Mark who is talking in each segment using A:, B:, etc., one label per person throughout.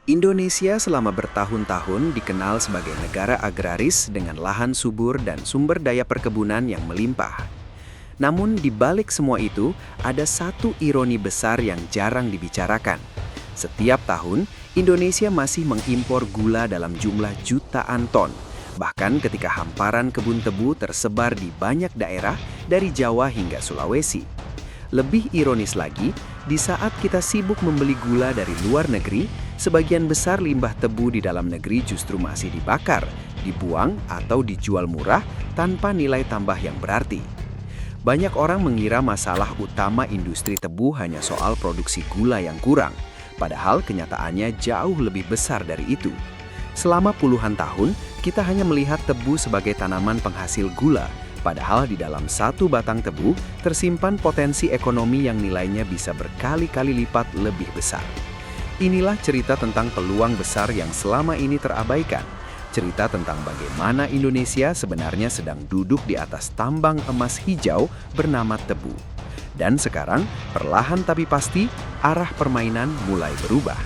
A: Indonesia selama bertahun-tahun dikenal sebagai negara agraris dengan lahan subur dan sumber daya perkebunan yang melimpah. Namun di balik semua itu, ada satu ironi besar yang jarang dibicarakan. Setiap tahun, Indonesia masih mengimpor gula dalam jumlah jutaan ton. Bahkan ketika hamparan kebun tebu tersebar di banyak daerah dari Jawa hingga Sulawesi. Lebih ironis lagi, di saat kita sibuk membeli gula dari luar negeri, sebagian besar limbah tebu di dalam negeri justru masih dibakar, dibuang, atau dijual murah tanpa nilai tambah yang berarti. Banyak orang mengira masalah utama industri tebu hanya soal produksi gula yang kurang, padahal kenyataannya jauh lebih besar dari itu. Selama puluhan tahun, kita hanya melihat tebu sebagai tanaman penghasil gula, padahal di dalam satu batang tebu tersimpan potensi ekonomi yang nilainya bisa berkali-kali lipat lebih besar. Inilah cerita tentang peluang besar yang selama ini terabaikan. Cerita tentang bagaimana Indonesia sebenarnya sedang duduk di atas tambang emas hijau bernama tebu. Dan sekarang, perlahan tapi pasti, arah permainan mulai berubah.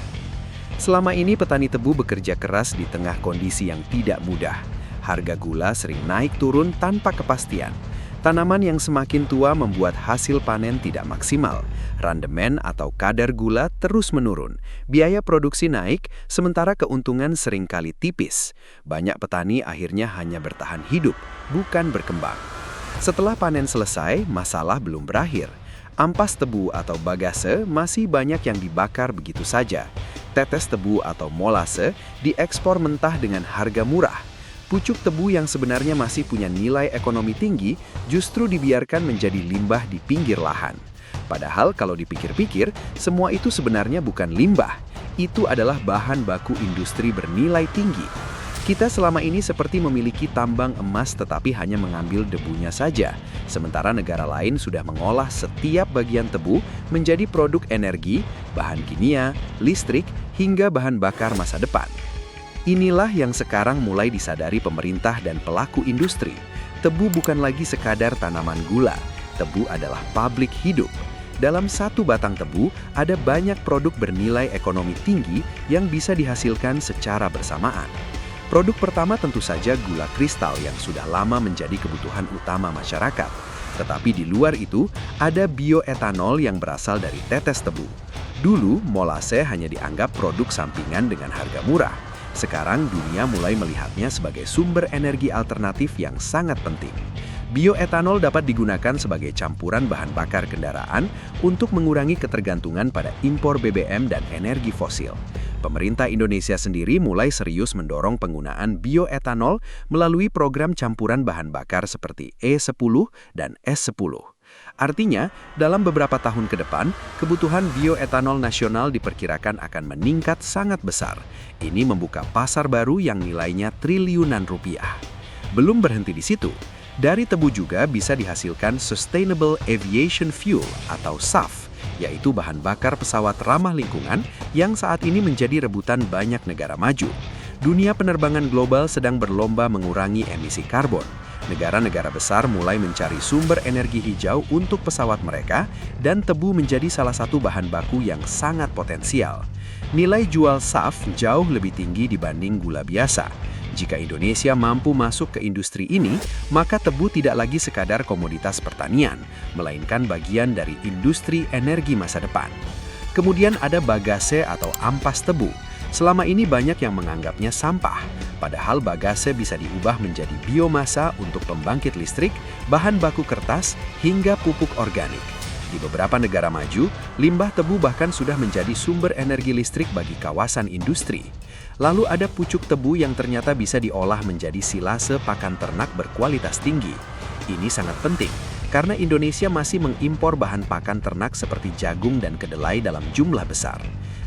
A: Selama ini petani tebu bekerja keras di tengah kondisi yang tidak mudah. Harga gula sering naik turun tanpa kepastian. Tanaman yang semakin tua membuat hasil panen tidak maksimal. Randemen atau kadar gula terus menurun. Biaya produksi naik, sementara keuntungan seringkali tipis. Banyak petani akhirnya hanya bertahan hidup, bukan berkembang. Setelah panen selesai, masalah belum berakhir. Ampas tebu atau bagase masih banyak yang dibakar begitu saja. Tetes tebu atau molase diekspor mentah dengan harga murah. Pucuk tebu yang sebenarnya masih punya nilai ekonomi tinggi justru dibiarkan menjadi limbah di pinggir lahan. Padahal kalau dipikir-pikir, semua itu sebenarnya bukan limbah. Itu adalah bahan baku industri bernilai tinggi. Kita selama ini seperti memiliki tambang emas tetapi hanya mengambil debunya saja. Sementara negara lain sudah mengolah setiap bagian tebu menjadi produk energi, bahan kimia, listrik, hingga bahan bakar masa depan. Inilah yang sekarang mulai disadari pemerintah dan pelaku industri. Tebu bukan lagi sekadar tanaman gula. Tebu adalah pabrik hidup. Dalam satu batang tebu, ada banyak produk bernilai ekonomi tinggi yang bisa dihasilkan secara bersamaan. Produk pertama tentu saja gula kristal yang sudah lama menjadi kebutuhan utama masyarakat. Tetapi di luar itu, ada bioetanol yang berasal dari tetes tebu. Dulu, molase hanya dianggap produk sampingan dengan harga murah. Sekarang dunia mulai melihatnya sebagai sumber energi alternatif yang sangat penting. Bioetanol dapat digunakan sebagai campuran bahan bakar kendaraan untuk mengurangi ketergantungan pada impor BBM dan energi fosil. Pemerintah Indonesia sendiri mulai serius mendorong penggunaan bioetanol melalui program campuran bahan bakar seperti E10 dan S10. Artinya, dalam beberapa tahun ke depan, kebutuhan bioetanol nasional diperkirakan akan meningkat sangat besar. Ini membuka pasar baru yang nilainya triliunan rupiah. Belum berhenti di situ. Dari tebu juga bisa dihasilkan Sustainable Aviation Fuel atau SAF, yaitu bahan bakar pesawat ramah lingkungan yang saat ini menjadi rebutan banyak negara maju. Dunia penerbangan global sedang berlomba mengurangi emisi karbon. Negara-negara besar mulai mencari sumber energi hijau untuk pesawat mereka, dan tebu menjadi salah satu bahan baku yang sangat potensial. Nilai jual SAF jauh lebih tinggi dibanding gula biasa. Jika Indonesia mampu masuk ke industri ini, maka tebu tidak lagi sekadar komoditas pertanian, melainkan bagian dari industri energi masa depan. Kemudian ada bagase atau ampas tebu. Selama ini banyak yang menganggapnya sampah, padahal bagase bisa diubah menjadi biomasa untuk pembangkit listrik, bahan baku kertas, hingga pupuk organik. Di beberapa negara maju, limbah tebu bahkan sudah menjadi sumber energi listrik bagi kawasan industri. Lalu ada pucuk tebu yang ternyata bisa diolah menjadi silase pakan ternak berkualitas tinggi. Ini sangat penting, karena Indonesia masih mengimpor bahan pakan ternak seperti jagung dan kedelai dalam jumlah besar.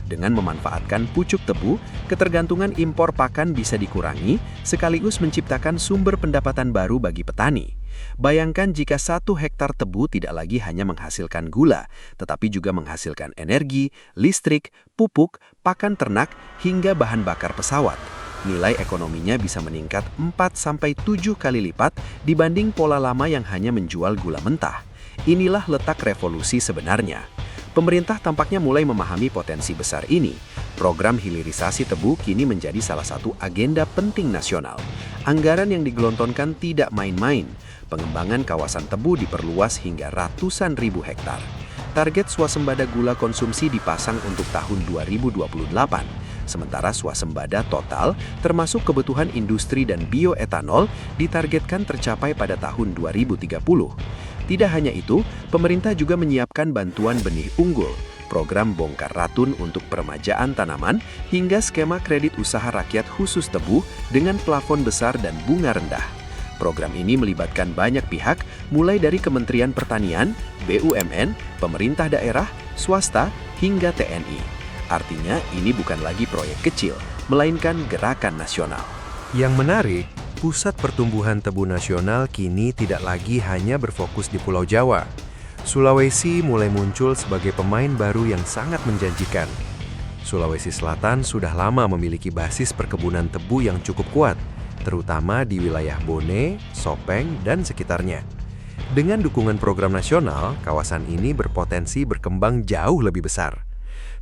A: Dengan memanfaatkan pucuk tebu, ketergantungan impor pakan bisa dikurangi, sekaligus menciptakan sumber pendapatan baru bagi petani. Bayangkan jika 1 hektar tebu tidak lagi hanya menghasilkan gula, tetapi juga menghasilkan energi, listrik, pupuk, pakan ternak, hingga bahan bakar pesawat. Nilai ekonominya bisa meningkat 4-7 kali lipat dibanding pola lama yang hanya menjual gula mentah. Inilah letak revolusi sebenarnya. Pemerintah tampaknya mulai memahami potensi besar ini. Program hilirisasi tebu kini menjadi salah satu agenda penting nasional. Anggaran yang digelontorkan tidak main-main. Pengembangan kawasan tebu diperluas hingga ratusan ribu hektar. Target swasembada gula konsumsi dipasang untuk tahun 2028. Sementara swasembada total, termasuk kebutuhan industri dan bioetanol, ditargetkan tercapai pada tahun 2030. Tidak hanya itu, pemerintah juga menyiapkan bantuan benih unggul, program bongkar ratun untuk peremajaan tanaman, hingga skema kredit usaha rakyat khusus tebu dengan plafon besar dan bunga rendah. Program ini melibatkan banyak pihak, mulai dari Kementerian Pertanian, BUMN, pemerintah daerah, swasta, hingga TNI. Artinya, ini bukan lagi proyek kecil, melainkan gerakan nasional.
B: Yang menarik, pusat pertumbuhan tebu nasional kini tidak lagi hanya berfokus di Pulau Jawa. Sulawesi mulai muncul sebagai pemain baru yang sangat menjanjikan. Sulawesi Selatan sudah lama memiliki basis perkebunan tebu yang cukup kuat, terutama di wilayah Bone, Sopeng, dan sekitarnya. Dengan dukungan program nasional, kawasan ini berpotensi berkembang jauh lebih besar.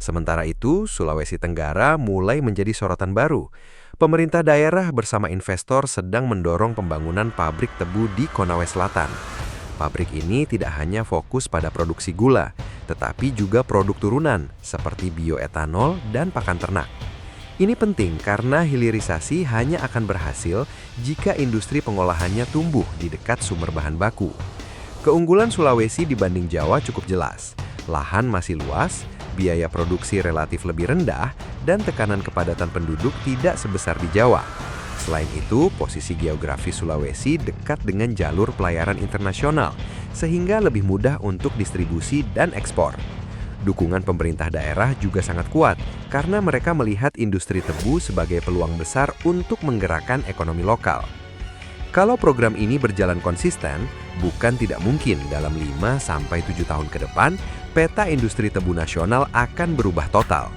B: Sementara itu, Sulawesi Tenggara mulai menjadi sorotan baru. Pemerintah daerah bersama investor sedang mendorong pembangunan pabrik tebu di Konawe Selatan. Pabrik ini tidak hanya fokus pada produksi gula, tetapi juga produk turunan seperti bioetanol dan pakan ternak. Ini penting karena hilirisasi hanya akan berhasil jika industri pengolahannya tumbuh di dekat sumber bahan baku. Keunggulan Sulawesi dibanding Jawa cukup jelas. Lahan masih luas, biaya produksi relatif lebih rendah, dan tekanan kepadatan penduduk tidak sebesar di Jawa. Selain itu, posisi geografis Sulawesi dekat dengan jalur pelayaran internasional, sehingga lebih mudah untuk distribusi dan ekspor. Dukungan pemerintah daerah juga sangat kuat, karena mereka melihat industri tebu sebagai peluang besar untuk menggerakkan ekonomi lokal. Kalau program ini berjalan konsisten, bukan tidak mungkin dalam 5-7 tahun ke depan, peta industri tebu nasional akan berubah total.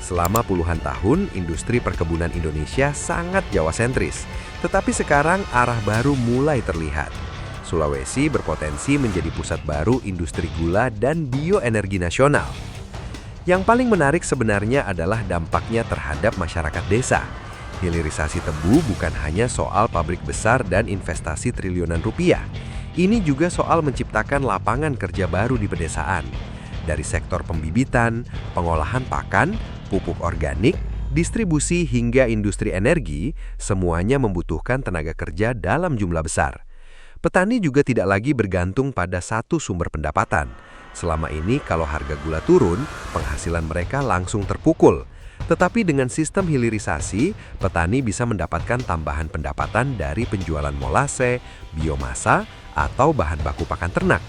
B: Selama puluhan tahun, industri perkebunan Indonesia sangat Jawa-sentris, tetapi sekarang arah baru mulai terlihat. Sulawesi berpotensi menjadi pusat baru industri gula dan bioenergi nasional. Yang paling menarik sebenarnya adalah dampaknya terhadap masyarakat desa. Hilirisasi tebu bukan hanya soal pabrik besar dan investasi triliunan rupiah. Ini juga soal menciptakan lapangan kerja baru di pedesaan. Dari sektor pembibitan, pengolahan pakan, pupuk organik, distribusi hingga industri energi, semuanya membutuhkan tenaga kerja dalam jumlah besar. Petani juga tidak lagi bergantung pada satu sumber pendapatan. Selama ini kalau harga gula turun, penghasilan mereka langsung terpukul. Tetapi dengan sistem hilirisasi, petani bisa mendapatkan tambahan pendapatan dari penjualan molase, biomasa, atau bahan baku pakan ternak.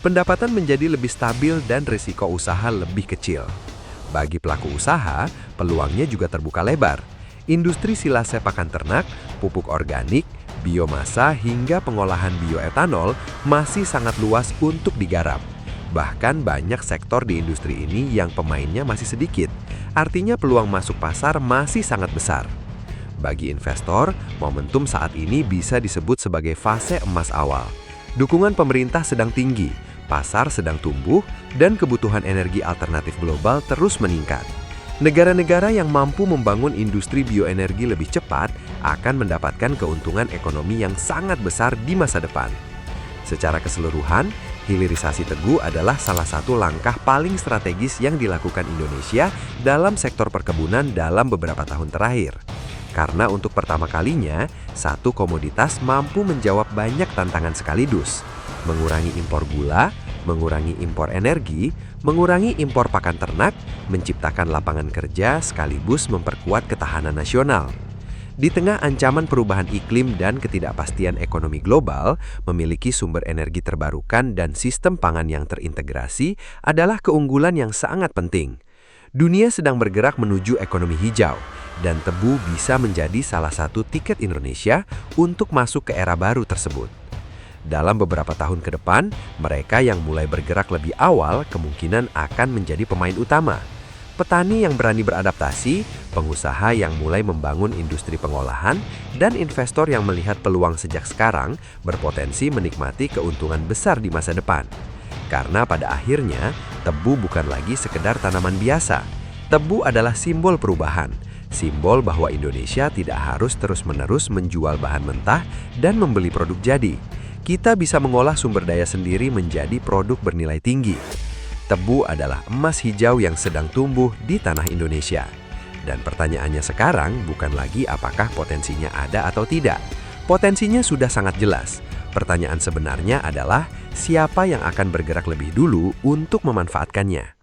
B: Pendapatan menjadi lebih stabil dan risiko usaha lebih kecil. Bagi pelaku usaha, peluangnya juga terbuka lebar. Industri silase pakan ternak, pupuk organik, biomasa hingga pengolahan bioetanol masih sangat luas untuk digarap. Bahkan banyak sektor di industri ini yang pemainnya masih sedikit. Artinya peluang masuk pasar masih sangat besar. Bagi investor, momentum saat ini bisa disebut sebagai fase emas awal. Dukungan pemerintah sedang tinggi, pasar sedang tumbuh, dan kebutuhan energi alternatif global terus meningkat. Negara-negara yang mampu membangun industri bioenergi lebih cepat akan mendapatkan keuntungan ekonomi yang sangat besar di masa depan. Secara keseluruhan, hilirisasi tebu adalah salah satu langkah paling strategis yang dilakukan Indonesia dalam sektor perkebunan dalam beberapa tahun terakhir. Karena untuk pertama kalinya, satu komoditas mampu menjawab banyak tantangan sekaligus. Mengurangi impor gula, mengurangi impor energi, mengurangi impor pakan ternak, menciptakan lapangan kerja sekaligus memperkuat ketahanan nasional. Di tengah ancaman perubahan iklim dan ketidakpastian ekonomi global, memiliki sumber energi terbarukan dan sistem pangan yang terintegrasi adalah keunggulan yang sangat penting. Dunia sedang bergerak menuju ekonomi hijau, dan tebu bisa menjadi salah satu tiket Indonesia untuk masuk ke era baru tersebut. Dalam beberapa tahun ke depan, mereka yang mulai bergerak lebih awal kemungkinan akan menjadi pemain utama. Petani yang berani beradaptasi, pengusaha yang mulai membangun industri pengolahan, dan investor yang melihat peluang sejak sekarang berpotensi menikmati keuntungan besar di masa depan. Karena pada akhirnya, tebu bukan lagi sekedar tanaman biasa. Tebu adalah simbol perubahan, simbol bahwa Indonesia tidak harus terus-menerus menjual bahan mentah dan membeli produk jadi. Kita bisa mengolah sumber daya sendiri menjadi produk bernilai tinggi. Tebu adalah emas hijau yang sedang tumbuh di tanah Indonesia. Dan pertanyaannya sekarang bukan lagi apakah potensinya ada atau tidak. Potensinya sudah sangat jelas. Pertanyaan sebenarnya adalah siapa yang akan bergerak lebih dulu untuk memanfaatkannya.